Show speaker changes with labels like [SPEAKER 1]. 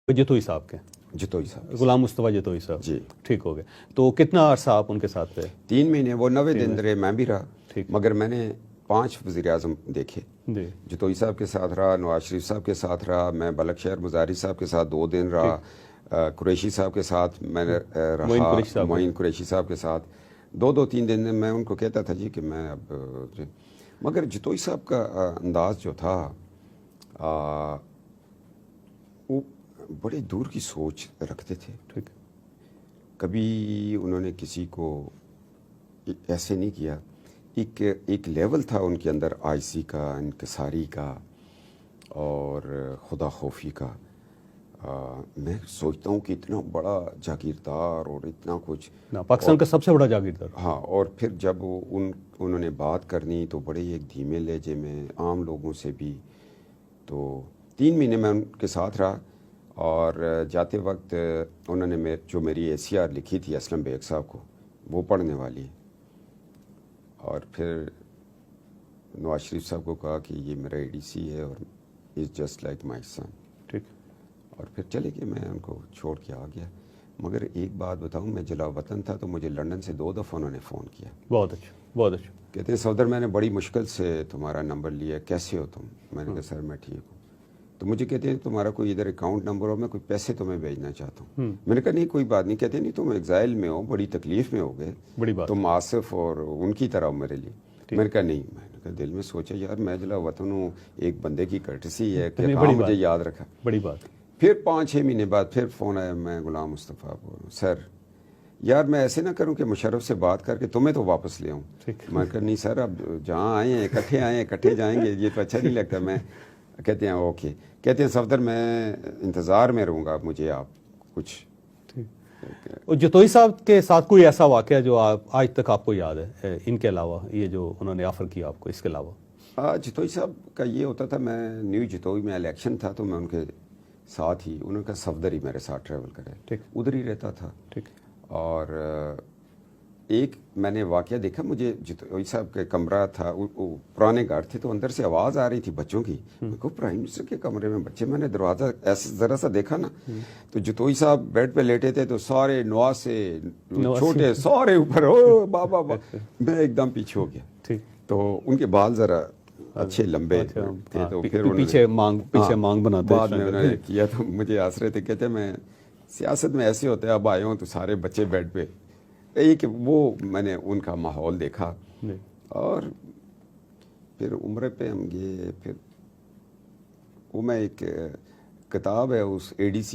[SPEAKER 1] جتوئی صاحب کے؟
[SPEAKER 2] جتوئی صاحب،
[SPEAKER 1] غلام مصطفیٰ جتوئی صاحب
[SPEAKER 2] جی
[SPEAKER 1] ٹھیک ہو گئے. تو کتنا عرصہ آپ ان کے ساتھ رہے؟
[SPEAKER 2] 3 مہینے. وہ 90 دن رہے، میں بھی رہا.
[SPEAKER 1] ٹھیک.
[SPEAKER 2] مگر میں نے 5 وزیر اعظم دیکھے.
[SPEAKER 1] جی
[SPEAKER 2] جتوئی صاحب کے ساتھ رہا، نواز شریف صاحب کے ساتھ رہا، میں بلک شہر مزاری صاحب کے ساتھ 2 دن رہا، قریشی صاحب کے ساتھ میں نے رہا، معین قریشی صاحب کے ساتھ 2-3 دن میں ان کو کہتا تھا جی کہ میں اب مگر جتوئی صاحب کا انداز جو تھا وہ بڑے دور کی سوچ رکھتے تھے.
[SPEAKER 1] ٹھیک.
[SPEAKER 2] کبھی انہوں نے کسی کو ایسے نہیں کیا. ایک لیول تھا ان کے اندر آئسی کا، انکساری کا اور خدا خوفی کا. میں سوچتا ہوں کہ اتنا بڑا جاگیردار اور اتنا کچھ
[SPEAKER 1] پاکستان کا سب سے بڑا جاگیردار.
[SPEAKER 2] ہاں، اور پھر جب انہوں نے بات کرنی تو بڑے ایک دھیمے لہجے میں عام لوگوں سے بھی. تو 3 مہینے میں ان کے ساتھ رہا اور جاتے وقت انہوں نے جو میری ACR لکھی تھی اسلم بیگ صاحب کو، وہ پڑھنے والی ہے. اور پھر نواز شریف صاحب کو کہا کہ یہ میرا ADC ہے اور از جسٹ لائک مائی سن.
[SPEAKER 1] ٹھیک.
[SPEAKER 2] اور پھر چلے کہ میں ان کو چھوڑ کے آ گیا. مگر ایک بات بتاؤں، میں جلا وطن تھا تو مجھے لندن سے 2 دفعہ انہوں نے فون کیا.
[SPEAKER 1] بہت اچھا بہت اچھا.
[SPEAKER 2] کہتے ہیں صدر میں نے بڑی مشکل سے تمہارا نمبر لیا، کیسے ہو تم؟ میں نے کہا سر میں ٹھیک ہوں. تو مجھے کہتے ہیں تمہارا کوئی ادھر اکاؤنٹ نمبر ہو، میں کوئی پیسے تمہیں بھیجنا چاہتا ہوں. میں نے کہا نہیں کوئی بات نہیں. کہتے نہیں تم ایگزائل میں ہو، بڑی تکلیف میں ہو گئے،
[SPEAKER 1] بڑی بات
[SPEAKER 2] تم آصف اور ان کی طرح ہو میرے لیے. میں نے کہا نہیں. میں نے کہا دل میں سوچا یار میں جلا وطن ہوں، ایک بندے کی کرٹسی ہے کہ کہاں مجھے یاد رکھا.
[SPEAKER 1] بڑی بات.
[SPEAKER 2] پھر 5-6 مہینے بعد پھر فون آیا. میں غلام مصطفیٰ کو، سر یار میں ایسے نہ کروں کہ مشرف سے بات کر کے تمہیں تو واپس لے آؤں. میں کہا نہیں سر، اب جہاں آئے ہیں اکٹھے جائیں گے، یہ تو اچھا نہیں لگتا. میں کہتے ہیں اوکے. کہتے ہیں صفدر میں انتظار میں رہوں گا، مجھے آپ کچھ.
[SPEAKER 1] اور جتوئی صاحب کے ساتھ کوئی ایسا واقعہ جو آج تک آپ کو یاد ہے ان کے علاوہ، یہ جو انہوں نے آفر کیا آپ کو، اس کے علاوہ؟
[SPEAKER 2] جتوئی صاحب کا یہ ہوتا تھا، میں نیو جتوئی میں الیکشن تھا تو میں ان کے ساتھ ہی، انہوں کا صفدر ہی میرے ساتھ ٹریول کرے، ادھر ہی رہتا تھا.
[SPEAKER 1] ٹھیک.
[SPEAKER 2] اور ایک میں نے واقعہ دیکھا، مجھے جتوئی صاحب کا کمرہ تھا، پرانے گھر تھے تو اندر سے آواز آ رہی تھی بچوں کی. میں کہا پرائم منسٹر کے کمرے میں بچے. میں نے دروازہ ایسے ذرا سا دیکھا نا تو جتوئی صاحب بیڈ پہ لیٹے تھے تو سارے نواز سے چھوٹے سارے اوپر، او بابا. میں ایک دم پیچھے ہو گیا. تو ان کے بال ذرا اچھے لمبے تھے تو پھر
[SPEAKER 1] پیچھے مانگ بناتے
[SPEAKER 2] بعد میں انہوں نے کیا تو مجھے ہنس رہے تھے. کہتے میں سیاست میں ایسے ہوتا ہے، اب آئے ہوں تو سارے بچے بیڈ پہ. کہ وہ میں نے ان کا ماحول دیکھا. اور پھر عمرے پہ ہم گئے. پھر وہ میں ایک کتاب ہے اس ADC